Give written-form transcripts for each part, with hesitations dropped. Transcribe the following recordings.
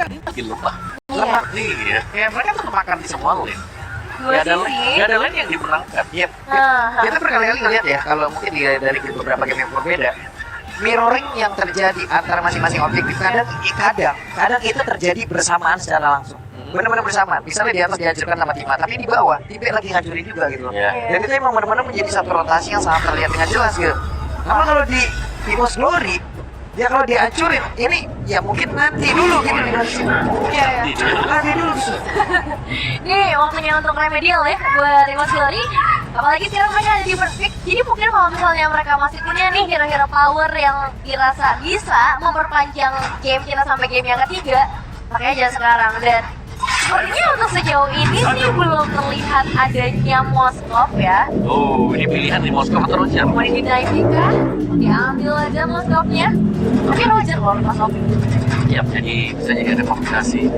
gitu lah. Lemak iya. Kayak mereka tuh makan di semua lane. Gak ada lane yang dimenangkan. Iya. Kita berkali-kali ngeliat ya, kalau mungkin dari beberapa game yang berbeda, mirroring yang terjadi antara masing-masing objektif kadang itu terjadi bersamaan secara langsung. Benar-benar bersamaan. Misalnya di atas dihancurkan sama Tima, tapi di bawah Tipe lagi ngancurin juga gitu. Dan itu emang benar-benar menjadi satu rotasi yang sangat terlihat dengan jelas gitu. Karena kalau di Timos Glory, ya kalau dihancurin, ini ya mungkin nanti dulu gitu dihancurin. Iya. Nanti dulu gitu. Nih waktunya untuk remedial ya buat Timos Glory. Apalagi sekarang mereka ada di perfect. Jadi mungkin kalau misalnya mereka masih punya nih hero-hero power yang dirasa bisa memperpanjang game kita sampai game yang ketiga, makanya jangan sekarang. Dan sepertinya untuk sejauh ini sih belum terlihat adanya Moskov ya. Oh, ini pilihan di Moskov atau Roger? Mau dinaiki kah? Diambil aja Moskovnya. Tapi Roger loh Moskov. Ya, bisa jadi ada kombinasi.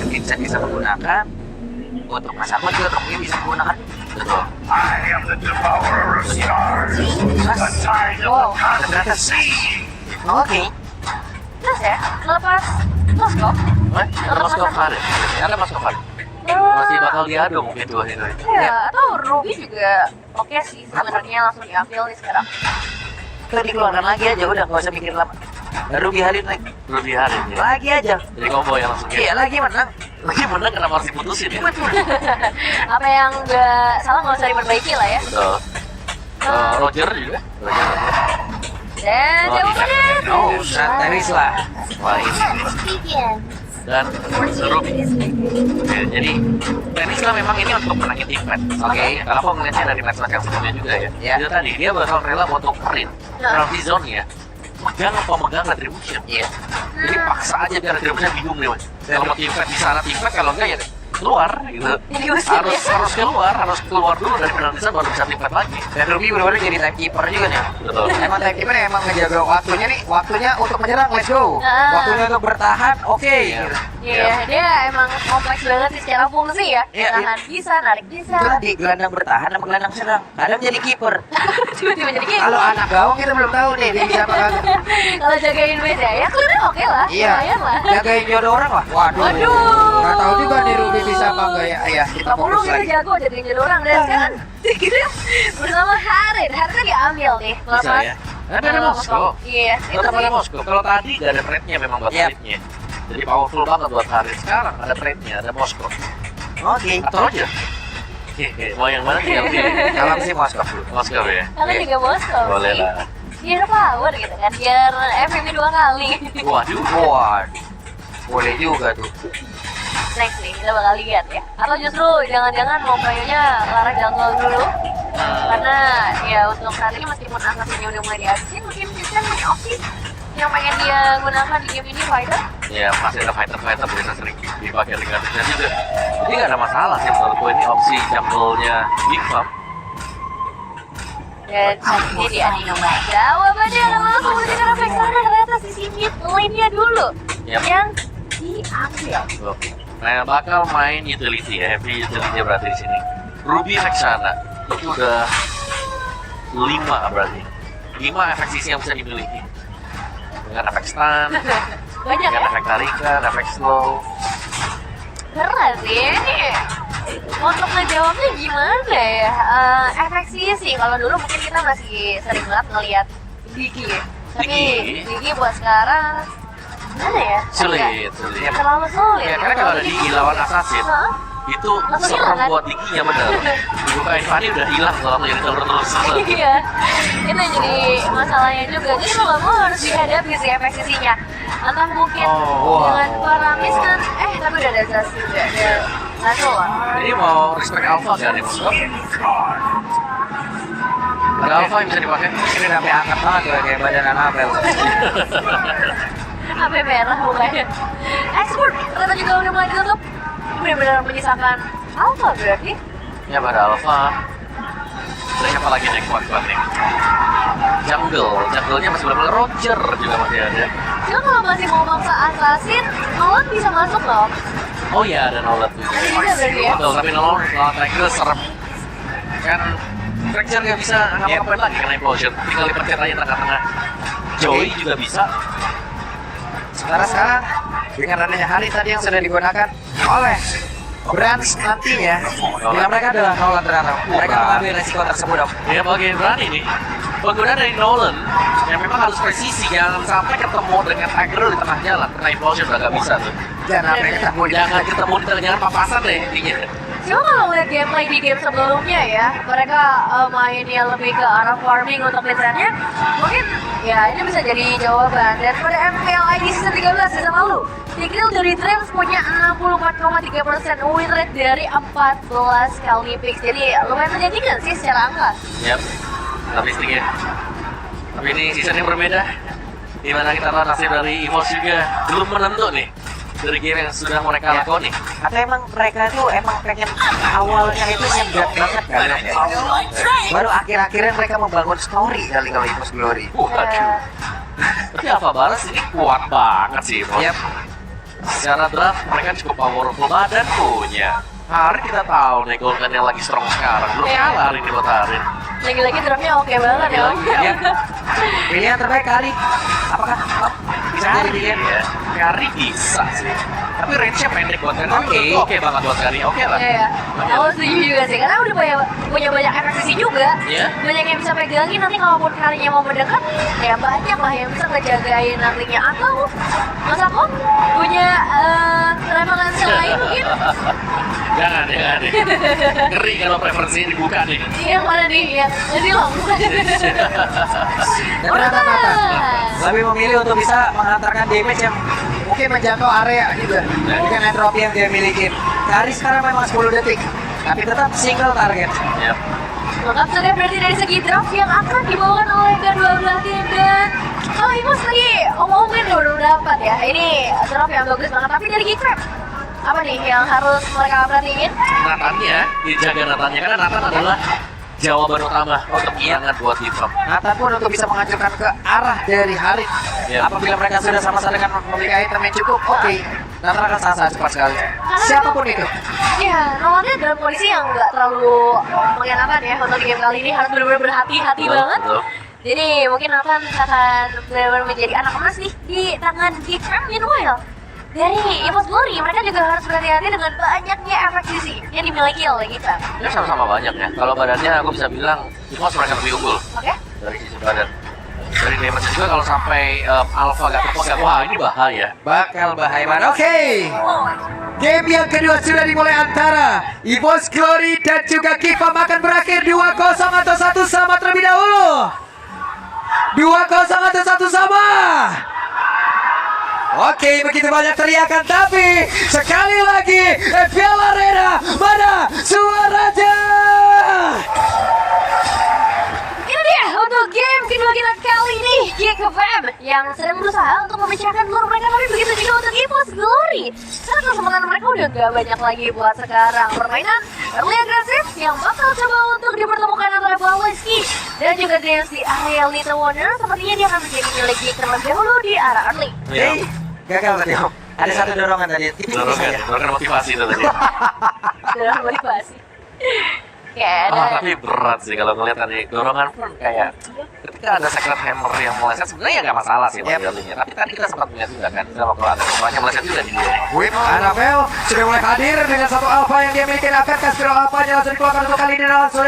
Vincent bisa menggunakan untuk masakan juga mungkin bisa menggunakan. Betul. Wow. Ternyata sih. Oke. Terus ya, lepas Moskov. Ada Moskov Farid. Ada Moskov Farid. Masih bakal diadu mungkin dua itu. Ya, atau Ruby juga oke sih sebenarnya langsung diambil nih sekarang. Kalau dikeluarkan lagi aja udah nggak usah mikir lama. Ruby Halid lagi. Ruby Halid ya. Lagi aja. Jadi combo yang langsung. Iya lagi menang. Lagi menang kenapa harus diputusin ya? Apa yang nggak salah nggak usah diperbaiki lah ya. Betul. Roger juga. Dan jawabannya. Oh, Teris lah. Wah ini. Dan Ruby. Oke, jadi tenis lah memang ini untuk menangin event. Oke, kalau aku ngeliatnya dari match yang sebelumnya juga ya. Itu tadi dia bakal rela buat print penalty zone ya. Megang retribution. Iya. Jadi paksa aja biar retribution bingung nih mas. Kalau mau event di sana event, kalau enggak ya keluar gitu. Harus keluar dulu dari penalti zone baru bisa event lagi. Dan Ruby benar-benar jadi timekeeper juga nih. Betul. Emang timekeeper emang ngejaga waktunya nih. Waktunya untuk menyerang, let's go. Waktunya untuk bertahan, oke. Iya, dia emang kompleks banget sih secara fungsi ya. Tahan bisa, narik bisa. Itu tadi gelandang bertahan sama gelandang serang. Kadang jadi kiper. Tiba-tiba jadi kiper. Kalau anak gawang kita belum tahu nih dia bisa apa kagak. Kalau jagain base ya clear oke lah. Iya. Lah. Jagain jodoh orang lah. Waduh. Nggak tahu juga nih Ruby bisa apa enggak ya. Iya, kita fokus lagi. Kita jago jagain jodoh orang dan sekarang kita bersama Harin diambil nih. Bisa ya. Ada Moskow. Iya. Tetap ada Moskow. Kalau tadi nggak ada trade-nya memang buat trade-nya. Jadi powerful banget buat Harin. Sekarang ada trade-nya, ada Moskow. Oke. Atau Roger. Mau yang mana nih? Kalau sih Moskow dulu. Moskow ya. Kalau juga Moskow. Boleh lah. Biar power gitu kan, biar FMI 2 kali. Waduh. Boleh juga tuh. Next nih, kita bakal lihat ya. Atau justru jangan-jangan mau playernya Lara jungle dulu. Karena ya untuk saat ini meskipun angkanya udah mulai dihabisin, mungkin bisa punya opsi yang pengen dia gunakan di game ini fighter. Ya masih ada fighter biasa sering dipakai dengan juga. Jadi nggak ada masalah sih menurutku ini opsi jungle-nya Big Farm. Dan ini dia nih jawabannya adalah kemudian karena Vexana ternyata sisi mid lane-nya dulu yang diambil. Oke. Nah bakal main utility ya, heavy utility berarti di sini. Ruby Vexana itu udah 5 berarti. 5 efek sisi yang bisa dimiliki. Dengan efek stun, dengan efek tarikan, efek slow. Keren sih ini. Untuk ngejawabnya gimana ya? Efek sih kalau dulu mungkin kita masih sering banget ngelihat Gigi ya. Tapi Gigi buat sekarang gimana ya? Sulit. Terlalu sulit. Ya, karena kalau ada Gigi lawan Assassin itu serem buat Giginya bener. Dibukain Fanny udah hilang kalau yang terus. Iya, itu jadi masalahnya juga. Jadi mau nggak mau harus dihadapi si efek sisinya. Entah mungkin dengan Paramis kan, tapi udah ada Zaz juga. Nggak tahu lah. Ini mau respect Alpha nggak nih Moskov? Ada Alpha yang bisa dipakai? Ini sampai angkat banget tuh kayak badan Anabel. Sampai merah mukanya. Export ternyata juga udah mulai ditutup. Benar-benar menyisakan Alpha berarti? Ya pada Alpha. Terus apa lagi nih kuat-kuat nih? Jungle-nya masih benar-benar Roger juga masih ada. Cuma kalau masih mau maksa Assassin, Nolan bisa masuk loh. Oh iya ada Nolan juga. Bisa berarti ya? Betul, tapi Nolan Tracker serem. Kan Tracker nggak bisa ngapa-ngapain lagi kena implosion. Tinggal dipencet aja tengah-tengah. Joey juga bisa. Sekarang dengan adanya hari tadi yang sudah digunakan oleh Brands nantinya, bila mereka adalah Nolan Rara, mereka mengambil resiko tersebut dong. Ya bagian berani nih. Penggunaan dari Nolan yang memang harus presisi, jangan sampai ketemu dengan aggro di tengah jalan. Kena implosion udah gak bisa tuh. Jangan sampai ketemu di Jangan ketemu di tengah jalan, papasan deh intinya. Cuma kalau ngeliat gameplay di game sebelumnya ya, mereka mainnya lebih ke arah farming untuk desainnya, mungkin ya ini bisa jadi jawaban. Dan pada MPLID season 13 season lalu, Tigreal dari Dreams punya 64,3% win rate dari 14 kali picks. Jadi lumayan menjanjikan sih secara angka. Yap, tapi sedikit. Tapi ini season yang berbeda, dimana kita tahu nasib dari EVOS juga belum menentu nih dari game yang sudah mereka lakoni. Atau emang mereka tuh emang pengen awalnya itu nyegat banget kali ya. Baru akhir-akhirnya mereka membangun story kali kalau EVOS Glory. Waduh. Tapi Alpha Baras ini kuat banget sih, Bos. Yap. Secara draft mereka cukup powerful badan punya. Hari kita tahu nih Golden yang lagi strong sekarang. Belum kalah hari ini buat Harin. Lagi-lagi dropnya oke banget ya. Ya. Pilihan terbaik kali. Apakah bisa jadi pilihan? Ya, Kari bisa sih. Tapi range-nya pendek buat Kari. Oke. Oke banget buat Kari. Oke lah. Iya, aku setuju juga sih, karena udah punya banyak FXC juga. Iya. Banyak yang bisa pegangin, nanti kalaupun kalinya mau mendekat, ya banyak lah yang bisa ngejagain nantinya. Atau Mas Ako punya referensi lain mungkin? Iya. Jangan deh. Ngeri kalau preferensinya dibuka nih. Yang mana nih? Ya, jadi long. Dan ternyata Nathan lebih memilih untuk bisa menghantarkan damage yang mungkin menjangkau area juga dengan entropy yang dia miliki. Kari sekarang memang 10 detik, tapi tetap single target. Yap. Lengkap sudah berarti dari segi draft yang akan dibawakan oleh kedua belah tim. Dan kalau Imus lagi ngomongin baru dapat ya, ini draft yang bagus banget. Tapi dari Geekcraft, apa nih yang harus mereka perhatiin? Nathannya, dijaga Nathannya karena Nathan adalah jawaban utama untuk kemenangan buat Hifam. Nathan pun untuk bisa menghancurkan ke arah dari Harit. Ya. Apabila mereka sudah sama-sama dengan memiliki item yang cukup, oke. Nathan akan sangat cepat sekali. Siapapun itu. Ya, Nolannya dalam kondisi yang nggak terlalu mengenakan ya untuk game kali ini, harus benar-benar berhati-hati banget. Betul. Jadi mungkin Nathan akan benar-benar menjadi anak emas nih di tangan Geekcraft. Meanwhile, dari EVOS Glory, mereka juga harus berhati-hati dengan banyaknya FXCC yang dimiliki oleh Geekcraft. Ya sama-sama banyak ya. Kalau badannya aku bisa bilang Hifam mereka lebih unggul Oke? dari sisi badan. Dari damage juga kalau sampai Alpha gak kepegang, wah ini bahaya. Bakal bahaya banget. Oke. Game yang kedua sudah dimulai antara EVOS Glory dan juga Kifam akan berakhir 2-0 atau 1 sama terlebih dahulu. 2-0 atau 1 sama. Oke, begitu banyak teriakan, tapi sekali lagi FPL Arena, mana suaranya? Ini dia untuk game kedua kita kali ini, Geekcraft yang sedang berusaha untuk memecahkan telur mereka, tapi begitu juga untuk EVOS Glory. Karena kesempatan mereka udah gak banyak lagi buat sekarang. Permainan early agresif yang bakal coba untuk dipertemukan antara Valesky dan juga Dreams di area Little Wonder. Sepertinya dia akan menjadi milik Geek terlebih dahulu di arah early. Hey, gagal tadi Om. Ada satu dorongan tadi, tipis-tipis saja. Dorongan motivasi itu tadi. Dalam motivasi. Ya, Tapi berat sih kalau ngeliat tadi dorongan pun kayak ketika ada secret hammer yang meleset sebenarnya nggak masalah sih Yep. modelnya. Tapi tadi kita sempat melihat juga kan, kalau ada semuanya meleset juga di dia. Anabel sudah mulai hadir dengan satu alpha yang dia miliki. Akan Caspero alphanya langsung dikeluarkan untuk kali ini. Langsung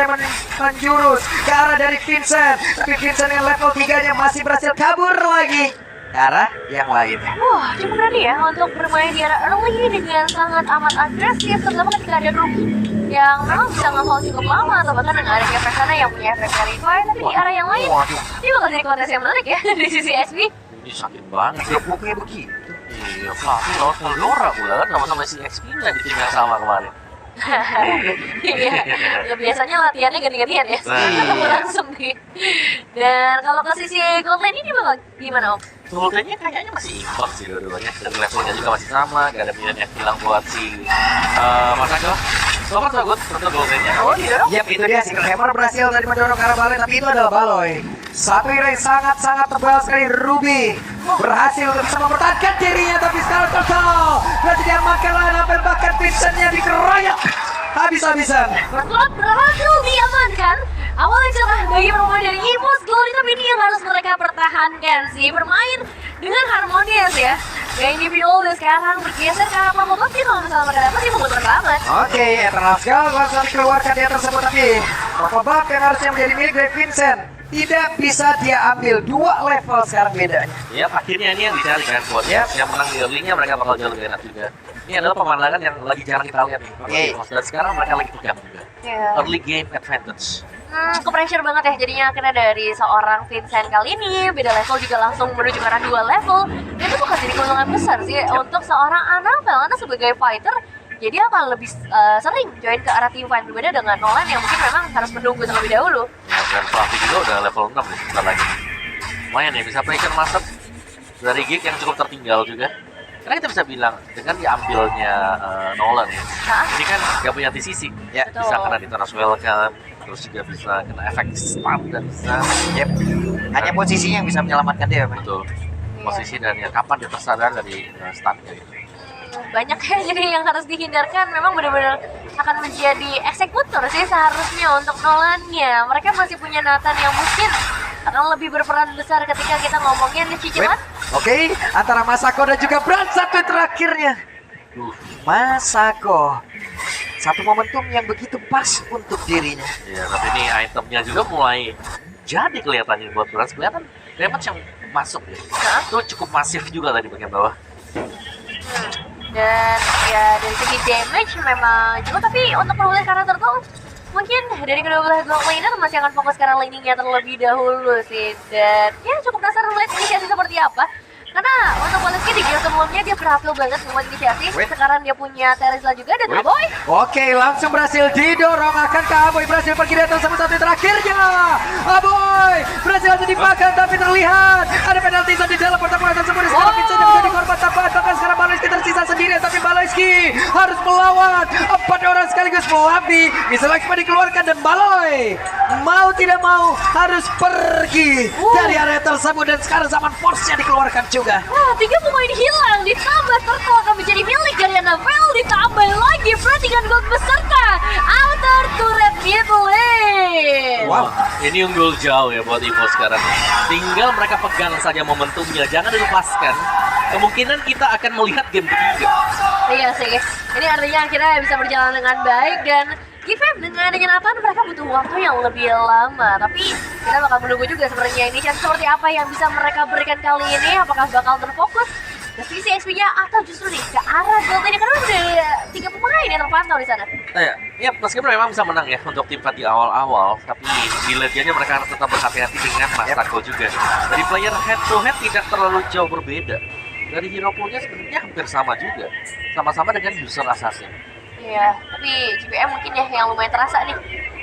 menjurus ke arah dari Vincent. Tapi Vincent yang level 3-nya masih berhasil kabur lagi ke arah yang lain. wah, cukup berani ya untuk bermain di arah early dengan sangat amat agresif, terutama ketika ada grup yang memang bisa nge-hold cukup lama, atau bahkan dengan ada efek sana yang punya efek verify. Tapi di arah yang lain, ini bakal jadi kontes yang menarik ya di sisi SB. Ini sakit banget sih. Pokoknya begitu. Iya, Fluffy lawan Eldora pula kan sama-sama si XP-nya di tim yang sama kemarin. Iya, ya, biasanya latihannya ganti-gantian ya. Nah, Ketemu iya. langsung nih. Dan kalau ke sisi gold lane ini bakal gimana Om? Goldennya kayaknya masih imbang sih dua-duanya. Dan levelnya juga masih sama, gak ada pilihan yang hilang buat si Mas Ako. So far so good untuk goldennya. Oh iya. Yap, itu dia. Secret Hammer berhasil tadi mendorong ke arah Baloy, tapi itu adalah Baloy. Satu hero yang sangat-sangat tebal sekali. Ruby berhasil untuk bisa mempertahankan dirinya, tapi sekarang total berarti dia makan lain, hampir bahkan Vincent-nya dikeroyok habis-habisan. Berkelot berhasil diamankan. Awalnya cerah bagi pemain dari EVOS Glory, tapi ini yang harus mereka pertahankan sih. Bermain dengan harmonis ya. Gak individual dan sekarang bergeser ke arah Purple sih kalau misalnya mereka dapat sih membutuhkan banget. Oke, Eternal Skull langsung dikeluarkan dia tersebut tapi Purple Buff yang harusnya menjadi milik dari Vincent tidak bisa dia ambil, 2 level sekarang bedanya. Ya, akhirnya ini yang dicari kan buat yang menang di early-nya mereka bakal jauh lebih enak juga. Ini adalah pemandangan yang lagi jarang kita lihat nih. Dan sekarang mereka lagi pegang juga. Early game advantage. Ke pressure banget ya jadinya akhirnya dari seorang Vincent kali ini beda level juga langsung menuju ke arah 2 level. Itu bukan jadi keuntungan besar sih untuk seorang Annabelle karena sebagai fighter jadi akan lebih sering join ke arah team fight berbeda dengan Nolan yang mungkin memang harus menunggu terlebih dahulu. Ya, dan Fluffy juga udah level 6 nih sebentar lagi. Lumayan ya bisa pressure masuk dari Geek yang cukup tertinggal juga. Karena kita bisa bilang dengan diambilnya Nolan ya, ini kan gak punya TCC ya, bisa kena di Thanos Welcome, terus juga bisa kena efek spam dan bisa Hanya posisinya yang bisa menyelamatkan dia, Pak. betul posisi dan ya kapan dia tersadar dari stunnya gitu. Banyak ya jadi yang harus dihindarkan memang benar-benar akan menjadi eksekutor sih seharusnya untuk Nolannya. Mereka masih punya Nathan yang mungkin akan lebih berperan besar ketika kita ngomongin cicilan. Oke, antara Masako dan juga Brand satu terakhirnya. Masako, satu momentum yang begitu pas untuk dirinya. Ya, tapi ini itemnya juga mulai jadi kelihatannya buat Brand. Kelihatan damage yang masuk ya. Itu cukup masif juga tadi bagian bawah. Dan ya dari segi damage memang juga, tapi untuk perubahan karakter tuh mungkin dari kedua belah gold laner masih akan fokus ke arah laningnya terlebih dahulu sih. Dan ya cukup penasaran melihat inisiasi seperti apa. Karena untuk Walensky di game sebelumnya dia berhasil banget membuat inisiasi. Sekarang dia punya Teresla juga dan Aboy. Oke, langsung berhasil didorong. Akankah Aboy berhasil pergi dari tersebut satu terakhirnya? Aboy berhasil aja dimakan tapi terlihat ada penalti saat di dalam pertempuran tersebut. Sekarang Vincent yang menjadi korban tambahan. Bahkan sekarang Walensky tersisa sendirian tapi Walensky harus melawan 4 orang sekaligus. Fluffy bisa langsung dikeluarkan dan Baloy mau tidak mau harus pergi dari area tersebut dan sekarang zaman force-nya dikeluarkan juga. Wah, 3 pemain hilang ditambah Turtle akan menjadi milik dari Annabelle, ditambah lagi perhatikan gold beserta outer turret mid lane. Wow, ini unggul jauh ya buat Evo sekarang. Tinggal mereka pegang saja momentumnya, jangan dilepaskan. Kemungkinan kita akan melihat game ketiga. Iya sih, ini artinya akhirnya bisa berjalan dengan baik dan Gifem dengan adanya Nathan mereka butuh waktu yang lebih lama. Tapi kita bakal menunggu juga sebenarnya ini seperti apa yang bisa mereka berikan kali ini. Apakah bakal terfokus ke sisi XP-nya atau justru nih ke arah gold ini karena udah 3 pemain yang terpantau di sana. Ya, meskipun memang bisa menang ya untuk tim fight di awal-awal, tapi di late-nya mereka harus tetap berhati-hati dengan Masako juga. Dari player head to head tidak terlalu jauh berbeda. Dari hero pool-nya sebenarnya hampir sama juga. Sama-sama dengan user assassin. Iya, tapi GPM mungkin ya yang lumayan terasa nih.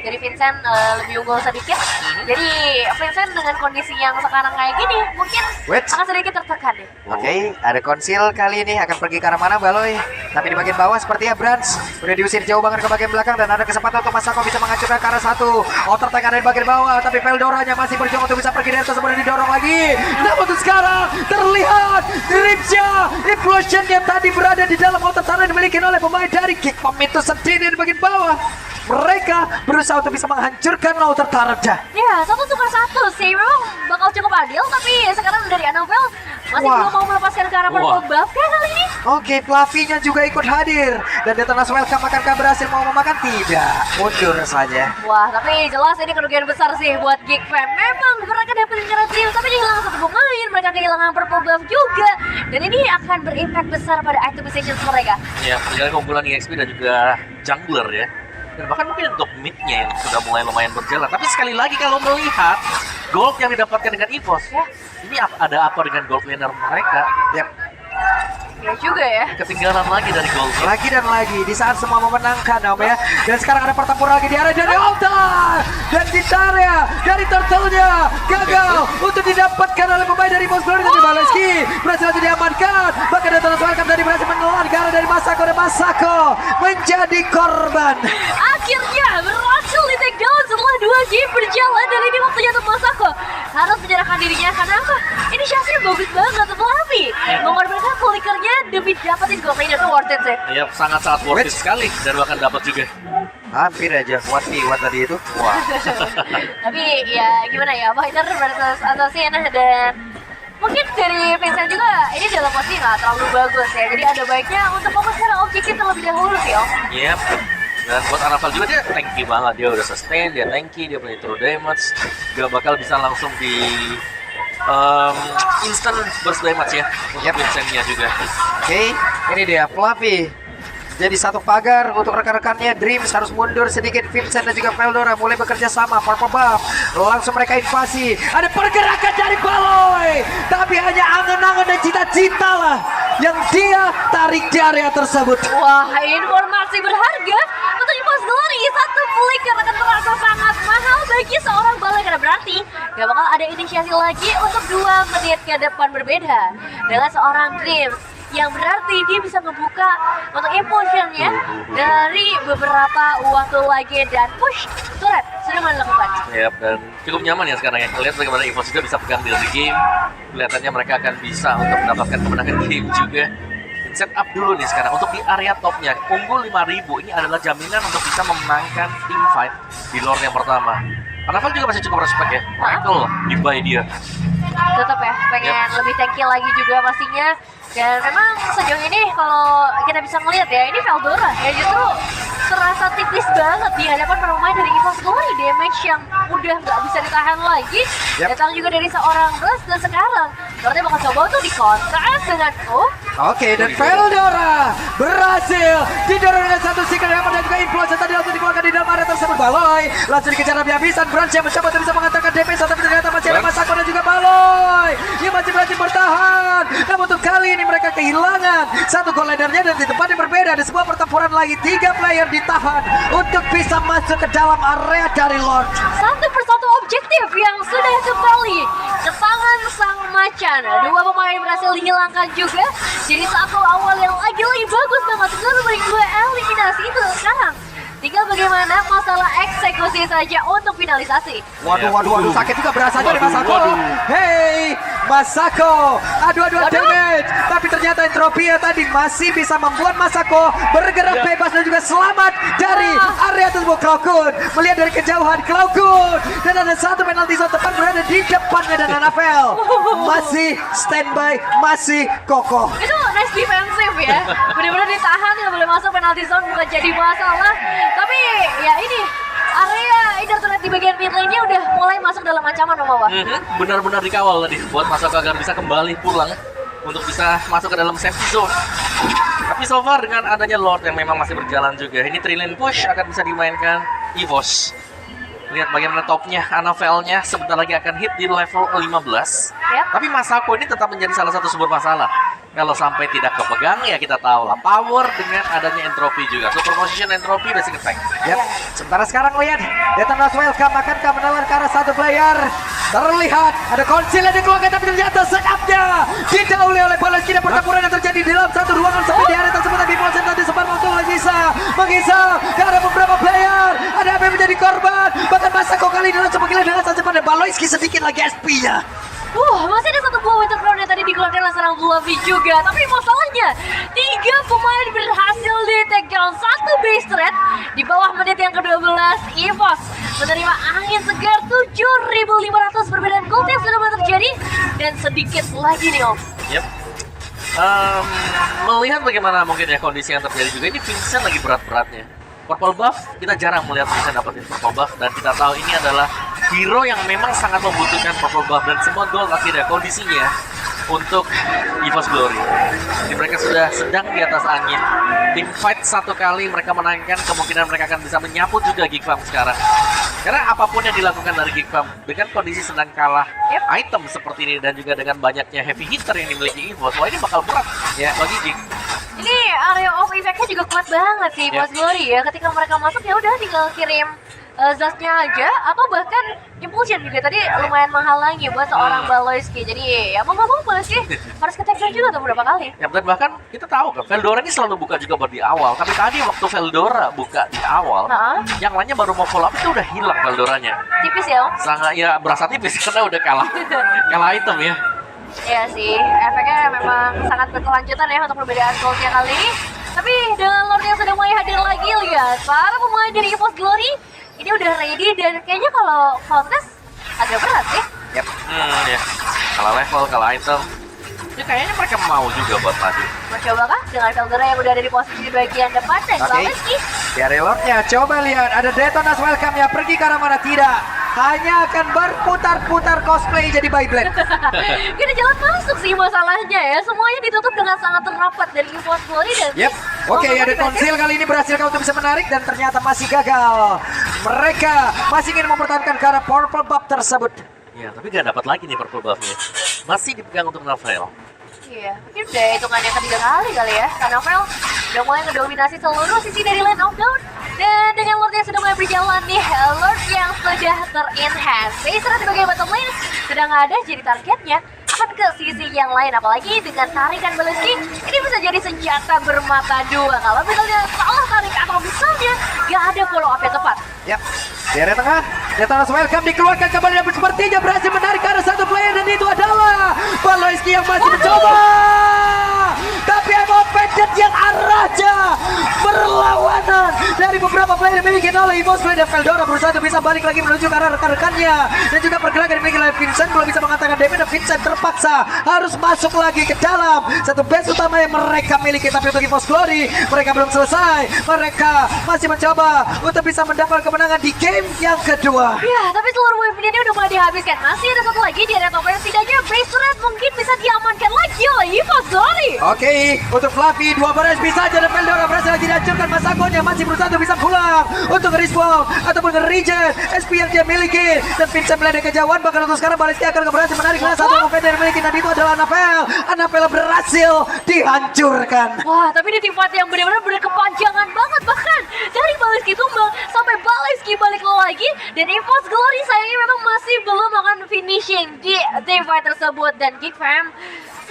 Dari Vincent lebih unggul sedikit. Jadi Vincent dengan kondisi yang sekarang kayak gini mungkin akan sedikit tertekan ya. Oke, ada konsil kali ini akan pergi ke arah mana Baloy? Tapi di bagian bawah sepertinya Brands udah diusir jauh banget ke bagian belakang dan ada kesempatan untuk Masako bisa menghancurkan ke arah satu. Outer tank ada di bagian bawah, tapi Veldoranya masih berjuang untuk bisa pergi dari tersebut dan didorong lagi. Namun sekarang terlihat Ripsya Implosion yang tadi berada di dalam outer tank dimiliki oleh pemain dari Kick itu sendiri di bagian bawah. Mereka berusaha untuk bisa menghancurkan outer turret-nya. Ya, 1-1 sih memang bakal cukup adil, tapi sekarang dari Annabelle masih belum mau melepaskan ke arah Purple Buff kali ini. Oke, Fluffy-nya juga ikut hadir dan Detonas Welcome akankah berhasil mau memakan? Tidak, mundur saja. Wah, tapi jelas ini kerugian besar sih buat Geek Fam. Memang mereka dapetin karena trio, tapi kehilangan 1 pemain, mereka kehilangan Purple Buff juga. Dan ini akan berimpact besar pada itemization mereka. Ya, menjaga keunggulan EXP dan juga jungler ya. Dan bahkan mungkin untuk mid-nya yang sudah mulai lumayan berjalan. Tapi sekali lagi kalau melihat gold yang didapatkan dengan EVOS, ini ada apa dengan gold laner mereka? Ya juga ya. Ketinggalan lagi dari gold. Lagi dan lagi di saat semua memenangkan Om ya. Dan sekarang ada pertempuran lagi di area dari Altar. Dan di area dari Turtle-nya gagal untuk didapatkan oleh pemain dari Boss Glory dari Walensky. Berhasil untuk diamankan. Bahkan Detonas Welcome tadi berhasil menelan ke arah dari Masako dan Masako menjadi korban. Akhirnya berhasil di take down setelah 2 game berjalan dan ini waktunya untuk Masako harus menyerahkan dirinya karena apa? Inisiasinya bagus banget untuk Fluffy mengorbankan flickernya demi dapetin gold lane itu worth it sih. Ya, sangat-sangat worth it sekali dan bahkan dapat juga. Hampir aja kuat tadi itu. Wah. Tapi ya gimana ya, fighter versus assassin dan mungkin dari Vincent juga ini dalam posisi nggak terlalu bagus ya. Jadi ada baiknya untuk fokus ke objektif terlebih dahulu sih Om. Yep. Dan buat Anavel juga dia tanky banget, dia udah sustain, dia tanky, dia punya true damage, gak bakal bisa langsung di instant burst damage ya untuk Vincent-nya juga. Oke, ini dia Fluffy. Jadi satu pagar untuk rekan-rekannya. Dreams harus mundur sedikit. Vincent dan juga Veldora mulai bekerja sama. Purple Buff langsung mereka invasi. Ada pergerakan dari Baloy, tapi hanya angan-angan dan cita-cita lah yang dia tarik di area tersebut. Wah, informasi berharga untuk EVOS Glory. Satu flicker akan terasa sangat mahal bagi seorang Baloy karena berarti gak bakal ada inisiasi lagi untuk 2 menit ke depan berbeda dengan seorang Dreams, yang berarti dia bisa membuka untuk impulsionnya dari beberapa waktu lagi dan push turret sudah dilakukan. Yap, dan cukup nyaman ya sekarang ya. Lihat bagaimana EVOS juga bisa pegang di game. Kelihatannya mereka akan bisa untuk mendapatkan kemenangan game juga. Set up dulu nih sekarang untuk di area topnya. Unggul 5.000 ini adalah jaminan untuk bisa memenangkan team fight di lore yang pertama. Anavel juga masih cukup respect ya. Michael di buy dia. Tetap ya, pengen lebih tanky lagi juga pastinya. Dan memang sejauh ini kalau kita bisa melihat ya, ini Veldora ya justru terasa tipis banget di hadapan pemain dari EVOS Glory. Damage yang udah nggak bisa ditahan lagi datang juga dari seorang Blast, dan sekarang berarti bakal coba untuk dikontrak dengan Oke, dan Veldora berhasil didorong dengan satu secret hammer dan juga implosion tadi langsung dikeluarkan di dalam area tersebut. Baloy langsung dikejar habis-habisan. Branch yang mencoba untuk bisa mengantarkan DPS, tapi ternyata masih ada Masako dan juga Baloy yang masih berhasil bertahan. Namun untuk kali ini mereka kehilangan satu goal leadernya, dan di tempat yang berbeda ada sebuah pertempuran lagi. 3 player ditahan untuk bisa masuk ke dalam area dari Lord. Satu persatu objektif yang sudah kembali ke tangan sang macan. 2 pemain berhasil dihilangkan juga. Jadi satu awal yang lagi-lagi bagus banget dengan memberi 2 eliminasi itu sekarang tinggal bagaimana masalah eksekusi saja untuk finalisasi. Waduh, sakit juga berasanya dari Masako. Hey, Masako, aduh damage. Tapi ternyata Entropia tadi masih bisa membuat Masako bergerak bebas dan juga selamat dari area tersebut. Cloudgood melihat dari kejauhan Cloudgood, dan ada satu penalti zone tepat berada di depannya, dan Anavel masih standby, masih kokoh. Itu nice defensive ya, benar-benar ditahan, nggak boleh masuk penalti zone, bukan jadi masalah. Tapi ya ini area inner turret di bagian mid lane-nya udah mulai masuk dalam ancaman Om Wawa. Benar-benar dikawal tadi buat Masako agar bisa kembali pulang untuk bisa masuk ke dalam safety zone. Tapi so far dengan adanya Lord yang memang masih berjalan juga, ini 3 lane push akan bisa dimainkan EVOS. Lihat bagaimana topnya, Anavel-nya sebentar lagi akan hit di level 15. Tapi Masako ini tetap menjadi salah satu sumber masalah. Kalau sampai tidak kepegang ya kita tahu lah, power dengan adanya Entropy juga. Super position Entropy basic attack. Sementara sekarang lihat Eternals welcome akankah menawan ke arah satu player. Terlihat ada konsil yang dikeluarkan, tapi ternyata setup-nya didahului oleh balas. Kini pertempuran yang terjadi di dalam satu ruangan seperti di area tersebut. Tapi Posen tadi sempat bisa menghisap ke arah beberapa player. Ada apa yang menjadi korban. Bahkan Masako kali ini langsung menggila dengan saja pada Baloyski sedikit lagi SP-nya. Masih ada satu buah Winter Crown yang tadi dikeluarkan oleh seorang Fluffy juga. Tapi masalahnya 3 pemain berhasil di take down. 1 base threat di bawah menit yang ke-12. EVOS menerima angin segar 7.500 perbedaan gold yang sudah terjadi. Dan sedikit lagi nih Om. Melihat bagaimana mungkin ya kondisi yang terjadi juga, ini Vincent lagi berat-beratnya. Purple buff, kita jarang melihat Vincent dapetin purple buff, dan kita tahu ini adalah hero yang memang sangat membutuhkan purple buff, dan semua gold akhirnya kondisinya untuk EVOS Glory. Jadi mereka sudah sedang di atas angin. Tim fight satu kali mereka menangkan, kemungkinan mereka akan bisa menyapu juga Geek Farm sekarang. Karena apapun yang dilakukan dari Geek Farm dengan kondisi sedang kalah item seperti ini, dan juga dengan banyaknya heavy hitter yang dimiliki EVOS, wah ini bakal berat ya bagi Geek. Ini area of effect-nya juga kuat banget sih EVOS Glory ya. Ketika mereka masuk ya udah tinggal kirim Zastnya aja, atau bahkan Impulsion juga tadi lumayan menghalangi buat seorang Baloyski. Jadi ya mau nggak mau Baloyski harus ke take down juga tuh beberapa kali. Ya, dan bahkan kita tahu kan Veldora ini selalu buka juga buat di awal. Tapi tadi waktu Veldora buka di awal, yang lainnya baru mau follow up itu udah hilang Veldoranya. Tipis ya Om? Sangat ya, berasa tipis karena udah kalah item ya. Iya sih, efeknya memang sangat berkelanjutan ya untuk perbedaan goldnya kali ini. Tapi dengan Lord yang sudah mulai hadir lagi, lihat para pemain dari EVOS Glory ini udah ready, dan kayaknya kalau contest agak berat sih. Ya. kalah level, kalah item. Ya kayaknya mereka mau juga buat maju. Mau coba kah dengan Veldora yang udah ada di posisi di bagian depan dan Baleski? Ya rewardnya, coba lihat ada Detonas welcome ya, pergi ke arah mana tidak. Hanya akan berputar-putar cosplay jadi Beyblade. Kita jalan masuk sih masalahnya ya. Semuanya ditutup dengan sangat rapat dari EVOS Glory dan Yep. Oke, ada konsil kali ini berhasil untuk bisa menarik dan ternyata masih gagal. Mereka masih ingin mempertahankan ke arah purple buff tersebut. Ya, tapi gak dapat lagi nih purple buff-nya. Masih dipegang untuk Navel. Iya, mungkin udah hitungan yang ketiga kali ya. Karena Vel udah mulai ngedominasi seluruh sisi dari lane of down. Dan dengan Lord yang sudah mulai berjalan nih, Lord yang sudah ter-enhance. Tracer sebagai bottom lane sudah nggak ada jadi targetnya akan ke sisi yang lain. Apalagi dengan tarikan Baleski, ini bisa jadi senjata bermata dua. Kalau misalnya salah tarik atau misalnya nggak ada follow up yang tepat. Yap. Di area tengah, Detonas welcome dikeluarkan kembali dan sepertinya berhasil menarik ke arah satu player dan itu adalah Baleski yang masih mencoba. Tapi Emo Pendant yang arahnya berlawanan dari beberapa player dimiliki oleh EVOS Glory dan Veldora berusaha untuk bisa balik lagi menuju ke arah rekan-rekannya dan juga pergerakan dimiliki oleh Vincent belum bisa mengatakan damage dan Vincent terpaksa harus masuk lagi ke dalam satu base utama yang mereka miliki. Tapi untuk EVOS Glory mereka belum selesai, mereka masih mencoba untuk bisa mendapatkan kemenangan di game yang kedua. Ya, tapi seluruh wave ini udah mulai dihabiskan. Masih ada satu lagi di area top lane. Setidaknya base red mungkin bisa diamankan lagi oleh EVOS Glory. Oke, untuk Fluffy 2 baris bisa aja dan Veldora berhasil lagi dihancurkan. Masakonya masih berusaha untuk bisa pulang untuk respawn ataupun regen SP yang dia miliki dan Vincent melihat kejauhan. Bahkan untuk sekarang Baleski akan berhasil menarik satu movement yang dimiliki dan itu adalah Annabelle berhasil dihancurkan. Wah, tapi ini tim fight yang benar-benar berkepanjangan banget. Bahkan dari Baleski tumbang sampai Baleski balik lagi. Dan EVOS Glory sayangnya memang masih belum akan finishing di team fight tersebut. Dan Geek Fam,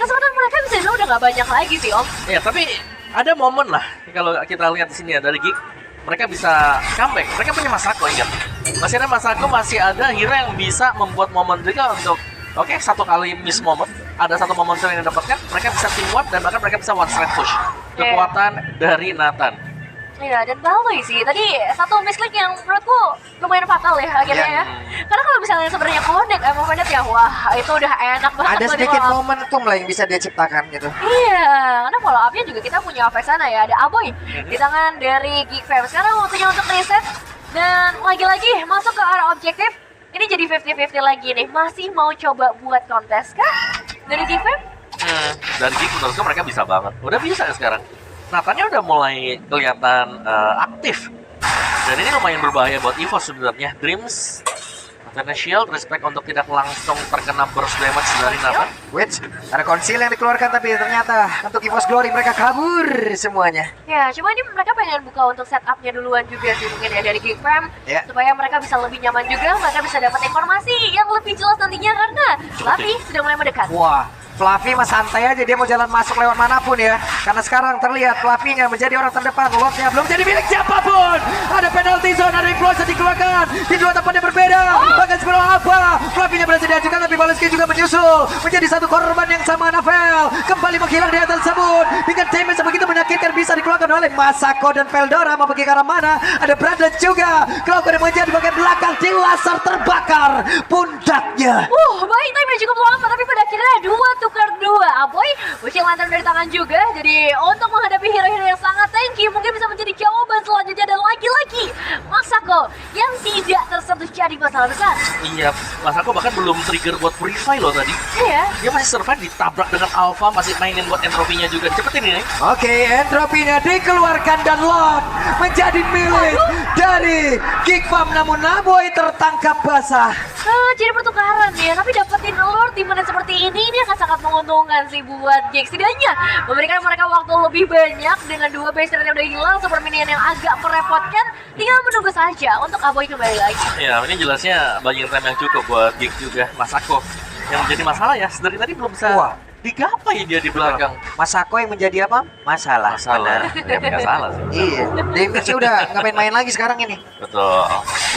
kesempatan mereka bisa dibilang udah gak banyak lagi sih Om. Ya, tapi ada momen lah kalau kita lihat di sini ya dari Geek. Mereka bisa comeback. Mereka punya Masako, ingat. Masih ada Masako, masih ada hero yang bisa membuat momen juga untuk satu kali miss moment. Ada satu momen yang didapatkan, mereka bisa team wipe dan bahkan mereka bisa one straight push. Kekuatan dari Nathan. Iya, dan Baloy sih. Tadi satu misclick yang menurutku lumayan fatal ya akhirnya ya. Karena kalau misalnya sebenarnya connect emang Pendant ya, wah itu udah enak banget. Ada sedikit momentum lah yang bisa dia ciptakan gitu. Iya, karena follow up-nya juga kita punya efek sana ya. Ada Aboy di tangan dari Geek Fam. Sekarang waktunya untuk reset. Dan lagi-lagi masuk ke arah objektif. Ini jadi 50-50 lagi nih. Masih mau coba buat kontes kah? Dari Geek Fam? Dari Geek menurutku mereka bisa banget. Udah bisa ya sekarang. Nathannya udah mulai kelihatan aktif. Dan ini lumayan berbahaya buat EVOS sebenarnya. Dreams, Nathan Shield, respect untuk tidak langsung terkena burst damage dari Nathan. Which ada konsil yang dikeluarkan tapi ternyata untuk EVOS Glory mereka kabur semuanya. Ya, cuma ini mereka pengen buka untuk setup-nya duluan juga sih mungkin ya dari Geek Fam. Supaya mereka bisa lebih nyaman juga, mereka bisa dapat informasi yang lebih jelas nantinya karena Fluffy sudah mulai mendekat. Wah, Fluffy mas santai aja, dia mau jalan masuk lewat manapun ya. Karena sekarang terlihat Fluffy-nya menjadi orang terdepan, Lordnya belum jadi milik siapapun. Ada penalty zone, ada influence yang dikeluarkan di dua tempat yang berbeda. Bahkan sebelum apa, Fluffy-nya berhasil diajukan tapi Baleski juga menyusul menjadi satu korban yang sama. Navel kembali menghilang di atas tersebut dengan damage sebegitu menyakitkan bisa dikeluarkan oleh Masako dan Veldora. Mau pergi ke arah mana? Ada Brandon juga. Kalau yang menjadi di bagian belakang di laser terbakar pundaknya. Baik, time yang cukup lama tapi pada akhirnya 2 tukar 2. Aboy usia lantern dari tangan juga. Jadi untuk menghadapi hero-hero yang sangat tanky mungkin bisa menjadi jawaban selanjutnya. Dan lagi-lagi Masako yang tidak tersentuh jadi masalah besar. Iya, Masako bahkan belum trigger buat purify loh tadi. Iya. Dia masih survive, ditabrak dengan Alpha, masih mainin buat entropinya juga. Cepetin ini. Oke, entropinya dikeluarkan dan Lord menjadi milik dari Geek Fam. Namun Naboy tertangkap basah. Jadi pertukaran ya, tapi dapetin Lord di menit seperti ini akan sangat menguntungkan sih buat Geek. Setidaknya memberikan mereka waktu lebih banyak dengan 2 base rate yang udah hilang, super minion yang agak merepotkan. Tinggal menunggu saja untuk Aboy kembali lagi. Ya, ini jelasnya banyak time yang cukup buat Geek juga. Masako yang menjadi masalah ya, dari tadi belum bisa digapai dia di belakang. Masako yang menjadi apa? Masalah. Masalah. Ya, nggak salah sih. Iya, damage udah nggak main-main lagi sekarang ini. Betul.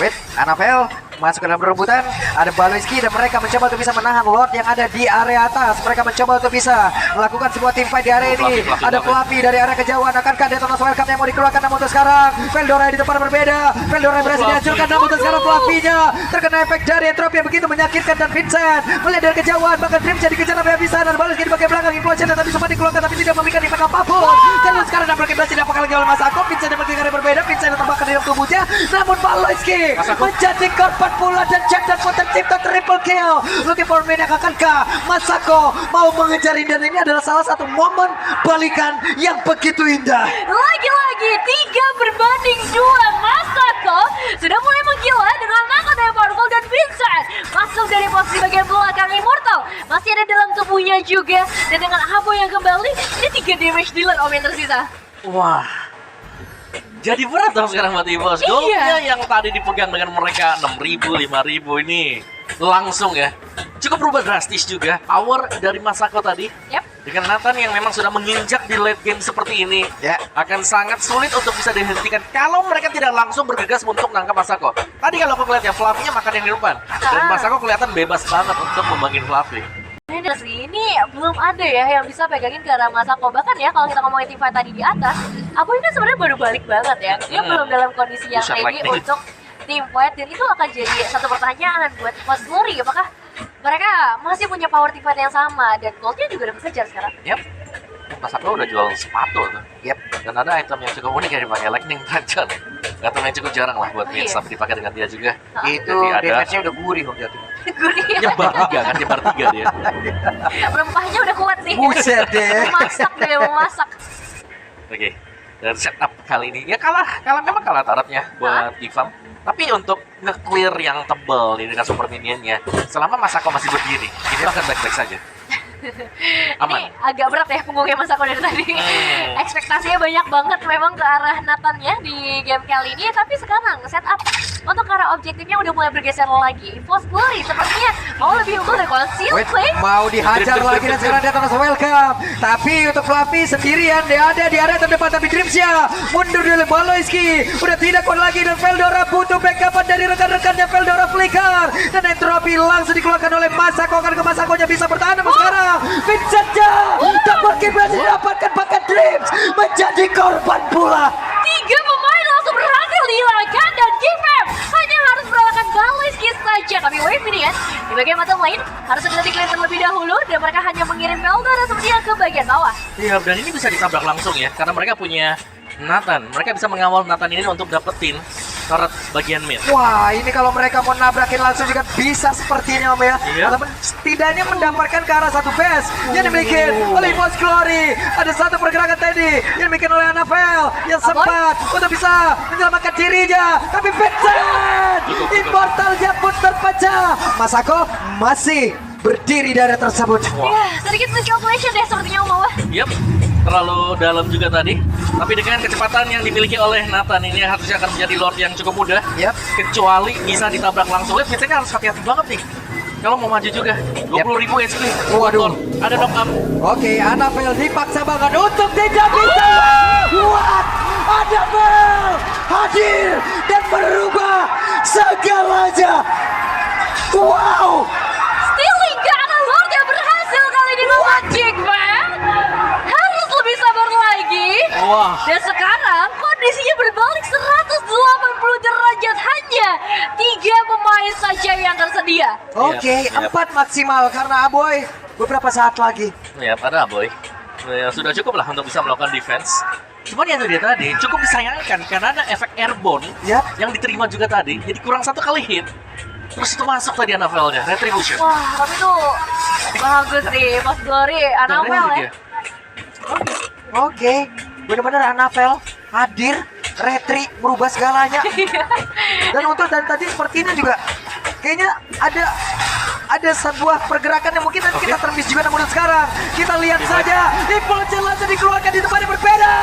Wait, Annabelle masuk ke dalam perebutan. Ada Baloiski dan mereka mencoba untuk bisa menahan Lord yang ada di area atas. Mereka mencoba untuk bisa melakukan sebuah team fight di area ini. Ada Fluffy dari area kejauhan. Akankah Detona's Welcome yang mau dikeluarkan? Namun untuk sekarang Veldora di tempat berbeda. Veldora berhasil dihancurkan. Namun untuk sekarang Fluffy-nya terkena efek dari entropi yang begitu menyakitkan. Dan Vincent melihat dari kejauhan. Bahkan Dream jadi dikejar sampai habisan. Dan Baloiski di bagian belakang. Implosion tadi sempat dikeluarkan tapi tidak memberikan efek apapun. Dan sekarang double kill berhasil didapatkan lagi oleh Masako. Vincent dapat area berbeda. Vincent ditembakkan di dalam tubuhnya. Namun Baloiski menjadi korban pula dan Jack dan pun tercipta triple kill. Looking for Maniac. Akankah Masako mau mengejar ini? Dan ini adalah salah satu momen balikan yang begitu indah. Lagi-lagi 3-2 Masako sudah mulai menggila dengan Nathan yang powerful dan Vincent masuk dari posisi bagian belakang. Immortal masih ada dalam tubuhnya juga. Dan dengan Abo yang kembali, ini 3 damage dealer Om yang tersisa. Wah, jadi berat dong sekarang buat Evos. Iya. Goldnya yang tadi dipegang dengan mereka 6.000, 5.000 ini langsung ya. Cukup berubah drastis juga. Power dari Masako tadi. Yap. Dengan Nathan yang memang sudah menginjak di late game seperti ini, Ya. akan sangat sulit untuk bisa dihentikan kalau mereka tidak langsung bergegas untuk nangkap Masako. Tadi kalau aku ngeliat ya, Fluffy-nya makan yang di depan. Dan Masako kelihatan bebas banget untuk membagiin Fluffy. Ini belum ada ya yang bisa pegangin ke arah Masako. Bahkan ya kalau kita ngomongin tim fight tadi di atas, Abu ini sebenarnya baru balik banget ya. Dia belum dalam kondisi yang Buset, ready lightning. untuk tim fight. Dan itu akan jadi satu pertanyaan buat Mas Glory. Apakah mereka masih punya power tim fight yang sama? Dan goldnya juga udah kekejar sekarang. Yap. Masako udah jual sepatu tuh. Yep. Dan ada item yang cukup unik yang dipakai Lightning Dungeon. Item yang cukup jarang lah buat Iya. Mins, tapi dipakai dengan dia juga. Itu Jadi ada damage-nya udah gurih kok jatuh. nyebar 3 kan, nyebar 3 dia. Rempahnya udah kuat nih. Buset deh. Memasak deh, memasak. Oke. Dan setup kali ini ya kalah memang kalah tarafnya buat Ivam. Tapi untuk nge-clear yang tebal ini dengan super minionnya, selama Masako masih berdiri, ini akan baik-baik saja. Aman. Ini agak berat ya punggungnya Masako dari tadi. Ekspektasinya banyak banget memang ke arah Nathan ya di game kali ini. Tapi sekarang setup untuk ke arah objektifnya udah mulai bergeser lagi. Force Glory sepertinya mau lebih unggul dari Conceal Wait, Play. mau dihajar lagi dan sekarang dia terus welcome. Tapi untuk Fluffy sendirian dia ada di area terdepan. Tapi Dreamsya mundur dari Baloiski. Udah tidak kuat lagi dan Veldora butuh backup dari rekan-rekannya. Veldora flicker dan entropi langsung dikeluarkan oleh Masako. Karena Masakonya bisa bertahan namun sekarang Vincentnya double kill berhasil didapatkan. Bahkan Dreams menjadi korban pula. 3 pemain langsung berhasil dihilangkan dan GFM hanya harus merelakan Baloiski saja. Tapi wait ini ya, di bagian bottom lane harus segera di-clear terlebih dahulu dan mereka hanya mengirim Veldora sepertinya ke bagian bawah. Iya, dan ini bisa ditabrak langsung ya, karena mereka punya Nathan. Mereka bisa mengawal Nathan ini untuk dapetin turret bagian mid. Wah, ini kalau mereka mau nabrakin langsung juga bisa sepertinya Om ya. Iya. Ataupun setidaknya mendamparkan ke arah satu base yang dimiliki oleh Force Glory. Ada satu pergerakan tadi yang dimiliki oleh Anavel yang sempat untuk bisa menyelamatkan dirinya. Tapi Vincent, Immortalnya pun terpecah. Masako masih berdiri di area tersebut. Ya, sedikit miscalculation deh sepertinya Om Awa. Yep, terlalu dalam juga tadi. Tapi dengan kecepatan yang dimiliki oleh Nathan ini harusnya akan menjadi Lord yang cukup mudah. Yep. Kecuali bisa ditabrak langsung. Lihat, Vincentnya harus hati-hati banget nih. Kalau mau maju juga, 20.000 HP. Waduh. Ada knock up. Oke, Anavel dipaksa banget untuk tidak bisa. What? Anavel hadir dan merubah segalanya. Wow. Stealing ke arah Lord yang berhasil kali ini melawan Jigman. Harus lebih sabar lagi. Wah. Dan sekarang kondisinya berbalik 180 derajat, hanya 3 pemain saja yang tersedia. Oke, Yap. 4 maksimal karena Aboy beberapa saat lagi. Ya, pada boy. Ya, sudah cukup lah untuk bisa melakukan defense. Cuman yang tadi tadi cukup disayangkan karena ada efek airborne Yap. yang diterima juga tadi. Jadi kurang 1 kali hit. Terus itu masuk tadi Anavelnya, Retribution. Wah, tapi tuh bagus sih Mas Glory, Anavel ya. Oke, benar-benar Anavel hadir, retri merubah segalanya. Dan untuk dan tadi sepertinya juga kayaknya ada sebuah pergerakan yang mungkin nanti kita termis juga namun sekarang kita lihat saja Impulsion langsung dikeluarkan di tempat yang berbeda.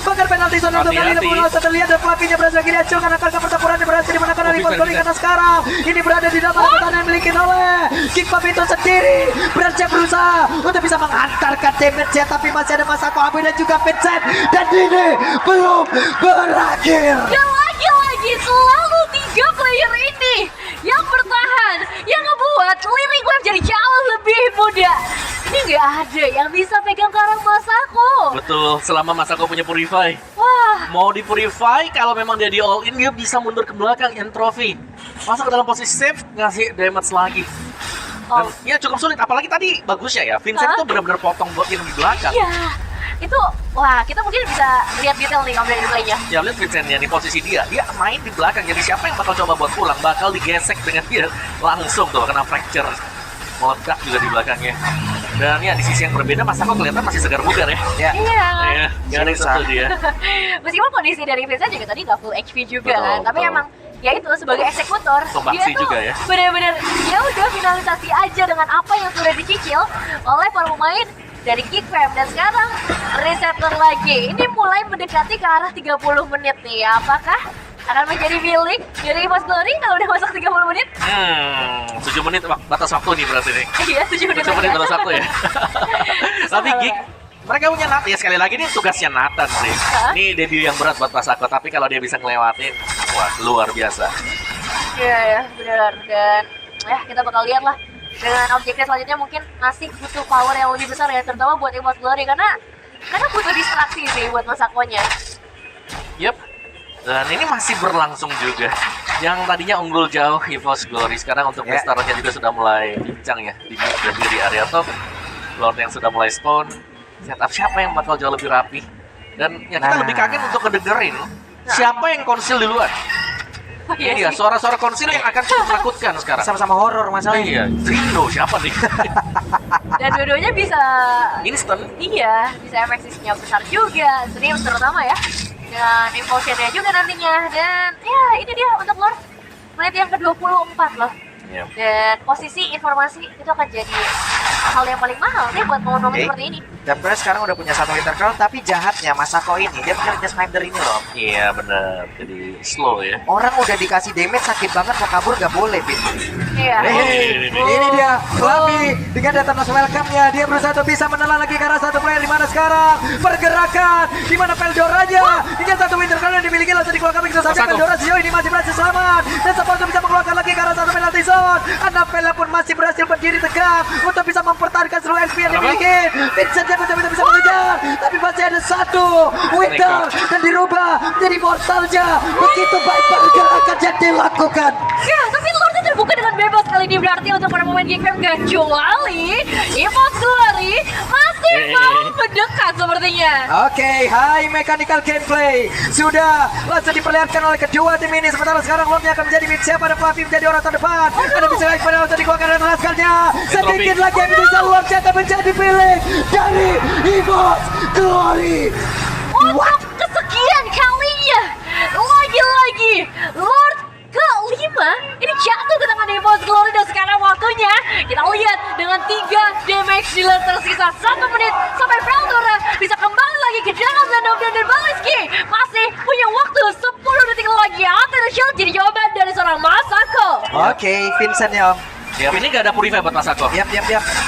Bahkan penalti zona untuk kali ini langsung terlihat dan Fluffy-nya berhasil dihancurkan. Akankah pertempurannya berhasil dimenangkan oleh Force Glory karena sekarang ini berada di dalam pertahanan yang dimiliki oleh King Papito sendiri. Berhasil berusaha untuk bisa menghantarkan damage ya, tapi masih ada Masako, Abu dan juga Vincent dan ini belum berakhir. Dan lagi-lagi selalu 3 player ini yang bertahan, yang ngebuat Lirik Wave jadi jauh lebih mudah. Ini nggak ada yang bisa pegang karang Masako. Betul, selama Masako punya Purify. Wah, Mau di Purify, kalau memang dia di all in, dia bisa mundur ke belakang entropy. Masuk ke dalam posisi safe, ngasih damage lagi. Dan ya cukup sulit, apalagi tadi bagusnya ya, Vincent Hah? tuh benar-benar potong buat yang di belakang. iya. Itu, wah kita mungkin bisa lihat detail nih kalau dari replaynya. Ya lihat Vincent-nya di posisi dia main di belakang, jadi siapa yang bakal coba buat pulang, bakal digesek dengan dia langsung tuh, kena fracture. Meledak juga di belakangnya. Dan ya di sisi yang berbeda, Masako kelihatan masih segar bugar ya. Ya. Iya. Iya, gak ada yang sentuh dia. Meskipun kondisi dari Vincent juga tadi nggak full HP juga Betul, kan, tapi betul. emang ya itu sebagai eksekutor Sumbangsi dia tuh juga ya. benar-benar ya udah finalisasi aja dengan apa yang sudah dicicil oleh para pemain dari Geek Fam. Dan sekarang resetter lagi, ini mulai mendekati ke arah 30 menit nih. Apakah akan menjadi milik dari EVOS Glory kalau udah masuk 30 menit? 7 menit batas waktu nih berarti nih. Iya, 7 menit 7 menit aja. batas waktu ya. Tapi Geek, mereka punya Nathan ya, sekali lagi ini tugasnya Nathan sih. Hah? Ini debut yang berat buat Masako, tapi kalau dia bisa ngelewatin, wah luar biasa. Iya ya, benar. Dan ya kita bakal lihat lah dengan objektif selanjutnya, mungkin masih butuh power yang lebih besar ya, terutama buat EVOS Glory karena butuh distraksi sih buat Masakonya. Yep. Dan ini masih berlangsung juga. Yang tadinya unggul jauh EVOS Glory, sekarang untuk Ya. Pestarnya juga sudah mulai bincang ya di mid dan juga di area top. Lord yang sudah mulai spawn. Setup siapa yang bakal jauh lebih rapi. Dan ya kita Nah. lebih kaget untuk ngedengerin siapa yang konsil duluan. Iya Iya, sih. suara-suara konsil yang akan cukup menakutkan sekarang. Sama-sama horor Iya, masalahnya. Trindo siapa nih? Dan dua-duanya bisa Instant. iya, bisa efektifnya besar juga, serius terutama ya. Dan impulsionnya juga nantinya. Dan ya ini dia untuk Lord menit yang ke-24 loh. Iya. Dan posisi informasi itu akan jadi hal yang paling mahal nih buat momen Oke. seperti ini. Dan Press sekarang udah punya satu Winter Crown, tapi jahatnya Masako ini dia punya Ninja Sniper ini loh. Iya benar, jadi slow ya. Orang udah dikasih damage sakit banget, mau kabur gak boleh, Bin. Iya. Ini dia, Flavi dengan data nos welcome-nya, dia berusaha untuk bisa menelan lagi ke arah satu player di mana sekarang pergerakan, di mana Veldoranya dengan satu Winter Crown yang dimiliki langsung dikeluarkan begitu saja. Masako. Veldora sejauh ini masih berhasil selamat dan Sepulso bisa mengeluarkan lagi ke arah satu penalty zone. Annabella pun masih berhasil berdiri tegak untuk bisa mempertahankan seluruh XP yang dimiliki. Vincent yang bisa mengejar, tapi masih ada satu Winter dan dirubah menjadi mortalnya. Begitu baik pergerakan yang dilakukan. Ya, tapi Lordnya terbuka dengan bebas kali ini, berarti untuk para pemain Geek Fam kecuali EVOS Glory masih mau mendekat sepertinya. Oke, high mechanical gameplay sudah langsung diperlihatkan oleh kedua tim ini. Sementara sekarang Lordnya akan menjadi mid siapa dan Fluffy menjadi orang terdepan. Ada bisa lagi pada langsung dikeluarkan dan raskalnya. Sedikit lagi yang bisa Lordnya akan menjadi pilih dari EVOS Glory. Untuk kesekian kalinya, lagi-lagi Lord ke-5 ini jatuh ke tangan EVOS Glory. Dan sekarang waktunya kita lihat dengan 3 damage dealer tersisa 1 menit sampai Veldora bisa kembali lagi ke dalam Landau dan Baliski masih punya waktu 10 detik lagi. Atau shield jadi jawaban dari seorang Masako. Oke, Vincent Yong. Ya, ini gak ada Purify buat Masako. Yap.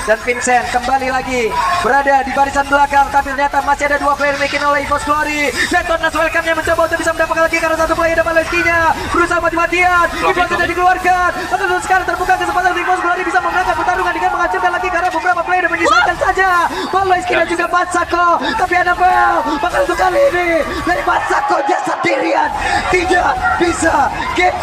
Dan Vincent kembali lagi berada di barisan belakang, tapi ternyata masih ada 2 player making oleh EVOS Glory. Dan Tonas welcome-nya mencoba untuk bisa mendapatkan lagi karena 1 player dapat rezekinya. Berusaha mati-matian. EVOS sudah dikeluarkan. Lalu sekarang terbuka kesempatan untuk EVOS Glory bisa memenangkan pertarungan dengan menghancurkan lagi karena beberapa player dan menyisakan saja. Baloiski dan juga Masako. Tapi Annabelle bakal untuk kali ini dari Masako dia sendirian tidak bisa game